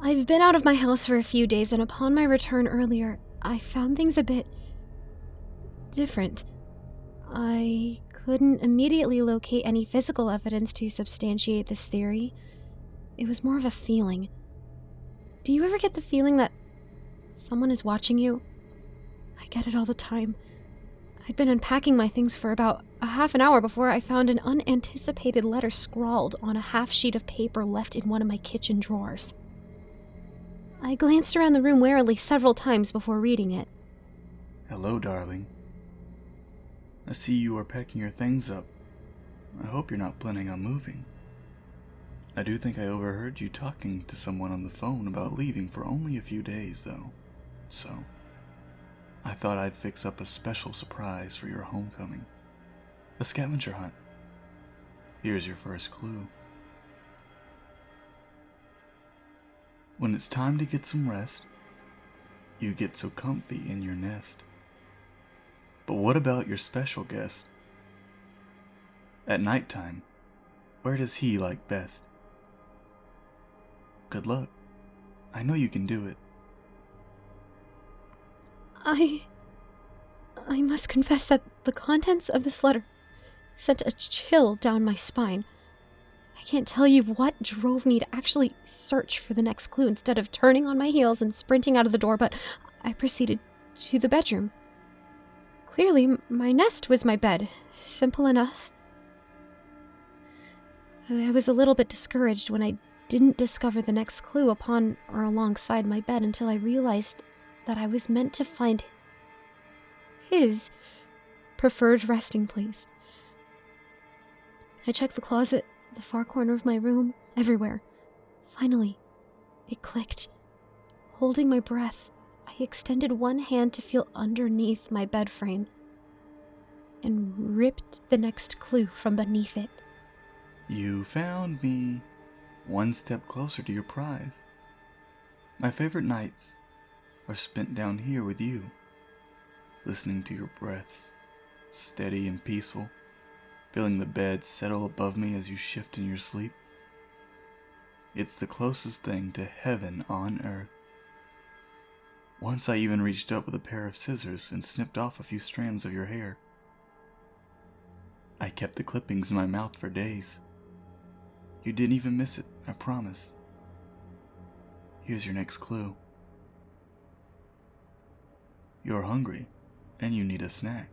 I've been out of my house for a few days, and upon my return earlier, I found things a bit different. I couldn't immediately locate any physical evidence to substantiate this theory. It was more of a feeling. Do you ever get the feeling that someone is watching you? I get it all the time. I'd been unpacking my things for about a half an hour before I found an unanticipated letter scrawled on a half sheet of paper left in one of my kitchen drawers. I glanced around the room warily several times before reading it. Hello, darling. I see you are packing your things up. I hope you're not planning on moving. I do think I overheard you talking to someone on the phone about leaving for only a few days, though. So, I thought I'd fix up a special surprise for your homecoming. A scavenger hunt. Here's your first clue. When it's time to get some rest, you get so comfy in your nest. But what about your special guest? At nighttime, where does he like best? Good luck. I know you can do it. I must confess that the contents of this letter sent a chill down my spine. I can't tell you what drove me to actually search for the next clue instead of turning on my heels and sprinting out of the door, but I proceeded to the bedroom. Clearly, my nest was my bed. Simple enough. I was a little bit discouraged when I didn't discover the next clue upon or alongside my bed until I realized that I was meant to find his preferred resting place. I checked the closet, the far corner of my room, everywhere. Finally, it clicked. Holding my breath, I extended one hand to feel underneath my bed frame and ripped the next clue from beneath it. You found me. One step closer to your prize. My favorite nights are spent down here with you, listening to your breaths, steady and peaceful, feeling the bed settle above me as you shift in your sleep. It's the closest thing to heaven on earth. Once I even reached up with a pair of scissors and snipped off a few strands of your hair. I kept the clippings in my mouth for days. You didn't even miss it, I promise. Here's your next clue. You're hungry, and you need a snack.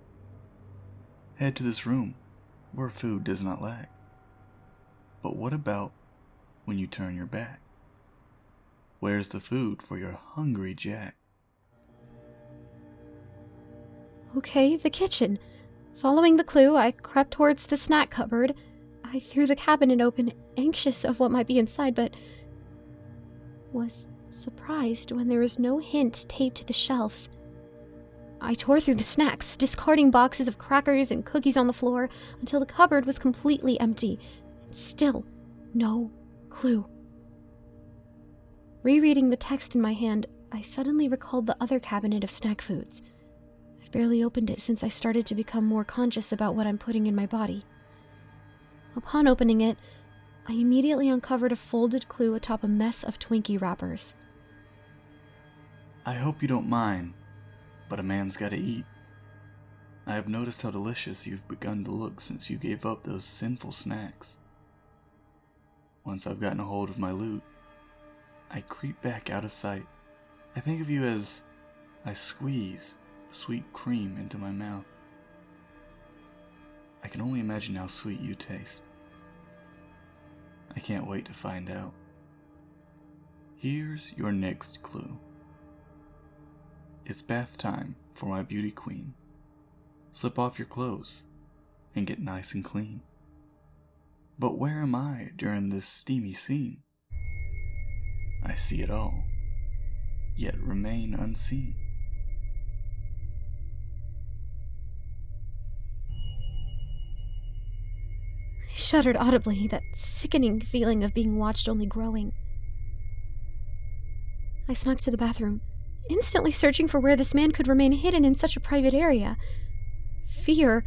Head to this room, where food does not lack. But what about when you turn your back? Where's the food for your hungry Jack? Okay, the kitchen. Following the clue, I crept towards the snack cupboard. I threw the cabinet open, anxious of what might be inside, but was surprised when there was no hint taped to the shelves. I tore through the snacks, discarding boxes of crackers and cookies on the floor until the cupboard was completely empty, and still no clue. Rereading the text in my hand, I suddenly recalled the other cabinet of snack foods. I've barely opened it since I started to become more conscious about what I'm putting in my body. Upon opening it, I immediately uncovered a folded clue atop a mess of Twinkie wrappers. I hope you don't mind, but a man's gotta eat. I have noticed how delicious you've begun to look since you gave up those sinful snacks. Once I've gotten a hold of my loot, I creep back out of sight. I think of you as I squeeze the sweet cream into my mouth. I can only imagine how sweet you taste. I can't wait to find out. Here's your next clue. It's bath time for my beauty queen. Slip off your clothes and get nice and clean. But where am I during this steamy scene? I see it all, yet remain unseen. I shuddered audibly, that sickening feeling of being watched only growing. I snuck to the bathroom, instantly searching for where this man could remain hidden in such a private area. Fear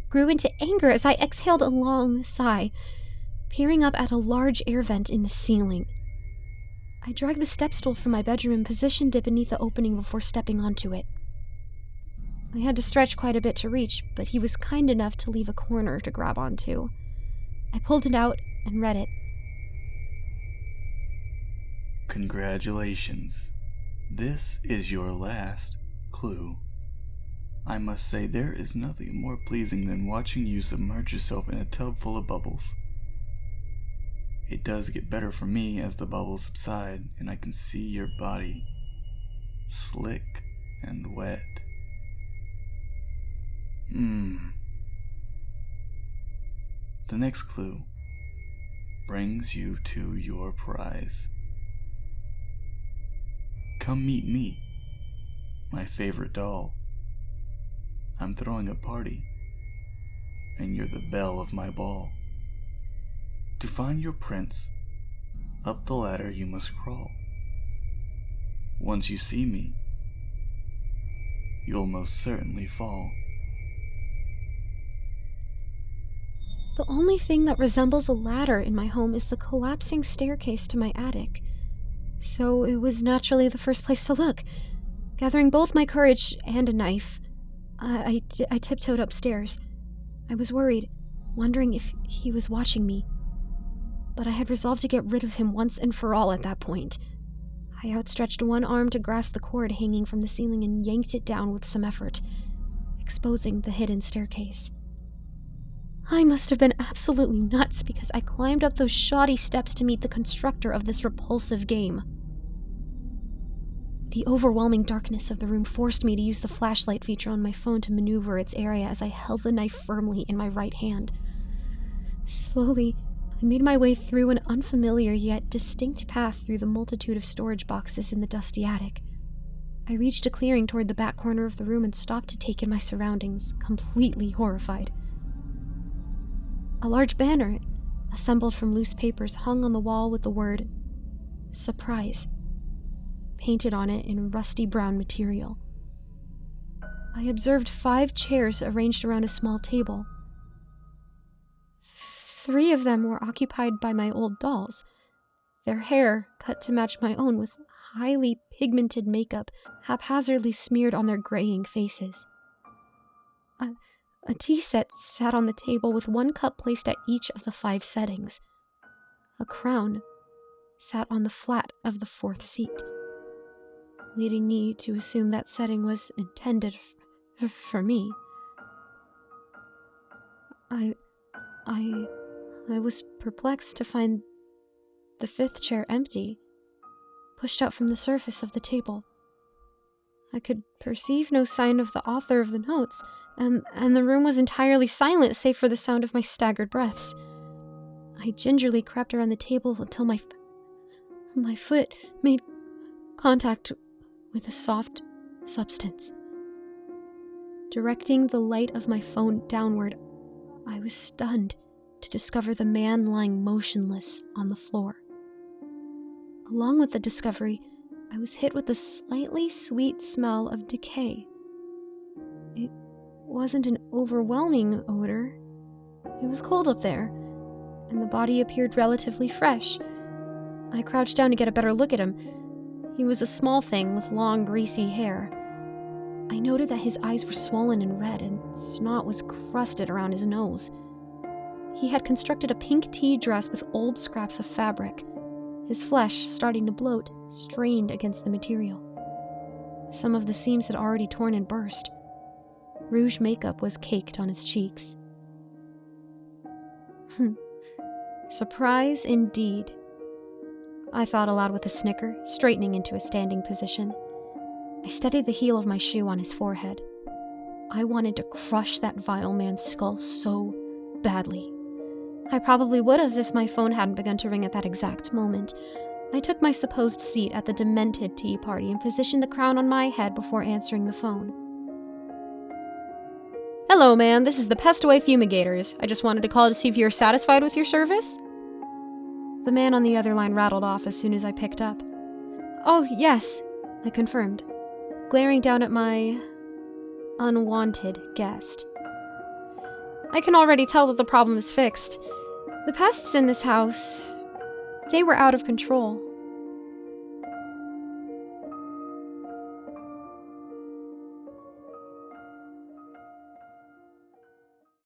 grew into anger as I exhaled a long sigh, peering up at a large air vent in the ceiling. I dragged the step stool from my bedroom and positioned it beneath the opening before stepping onto it. I had to stretch quite a bit to reach, but he was kind enough to leave a corner to grab onto. I pulled it out and read it. Congratulations. This is your last clue. I must say there is nothing more pleasing than watching you submerge yourself in a tub full of bubbles. It does get better for me as the bubbles subside and I can see your body, slick and wet. The next clue brings you to your prize. Come meet me, my favorite doll. I'm throwing a party, and you're the belle of my ball. To find your prince, up the ladder you must crawl. Once you see me, you'll most certainly fall. The only thing that resembles a ladder in my home is the collapsing staircase to my attic, so it was naturally the first place to look. Gathering both my courage and a knife, I tiptoed upstairs. I was worried, wondering if he was watching me, but I had resolved to get rid of him once and for all at that point. I outstretched one arm to grasp the cord hanging from the ceiling and yanked it down with some effort, exposing the hidden staircase. I must have been absolutely nuts because I climbed up those shoddy steps to meet the constructor of this repulsive game. The overwhelming darkness of the room forced me to use the flashlight feature on my phone to maneuver its area as I held the knife firmly in my right hand. Slowly, I made my way through an unfamiliar yet distinct path through the multitude of storage boxes in the dusty attic. I reached a clearing toward the back corner of the room and stopped to take in my surroundings, completely horrified. A large banner, assembled from loose papers, hung on the wall with the word, "Surprise," painted on it in rusty brown material. I observed 5 chairs arranged around a small table. 3 of them were occupied by my old dolls, their hair cut to match my own with highly pigmented makeup haphazardly smeared on their graying faces. A tea set sat on the table with 1 cup placed at each of the 5 settings. A crown sat on the flat of the 4th seat, leading me to assume that setting was intended for me. I was perplexed to find the 5th chair empty, pushed out from the surface of the table. I could perceive no sign of the author of the notes, and the room was entirely silent save for the sound of my staggered breaths. I gingerly crept around the table until my foot made contact with a soft substance. Directing the light of my phone downward, I was stunned to discover the man lying motionless on the floor. Along with the discovery, I was hit with a slightly sweet smell of decay. It wasn't an overwhelming odor. It was cold up there, and the body appeared relatively fresh. I crouched down to get a better look at him. He was a small thing with long, greasy hair. I noted that his eyes were swollen and red, and snot was crusted around his nose. He had constructed a pink tea dress with old scraps of fabric. His flesh, starting to bloat, strained against the material. Some of the seams had already torn and burst. Rouge makeup was caked on his cheeks. Surprise indeed. I thought aloud with a snicker, straightening into a standing position. I steadied the heel of my shoe on his forehead. I wanted to crush that vile man's skull so badly. I probably would have if my phone hadn't begun to ring at that exact moment. I took my supposed seat at the demented tea party and positioned the crown on my head before answering the phone. "Hello, ma'am. This is the Pest Away Fumigators. I just wanted to call to see if you're satisfied with your service." The man on the other line rattled off as soon as I picked up. "Oh, yes," I confirmed, glaring down at my unwanted guest. "I can already tell that the problem is fixed. The pests in this house, they were out of control.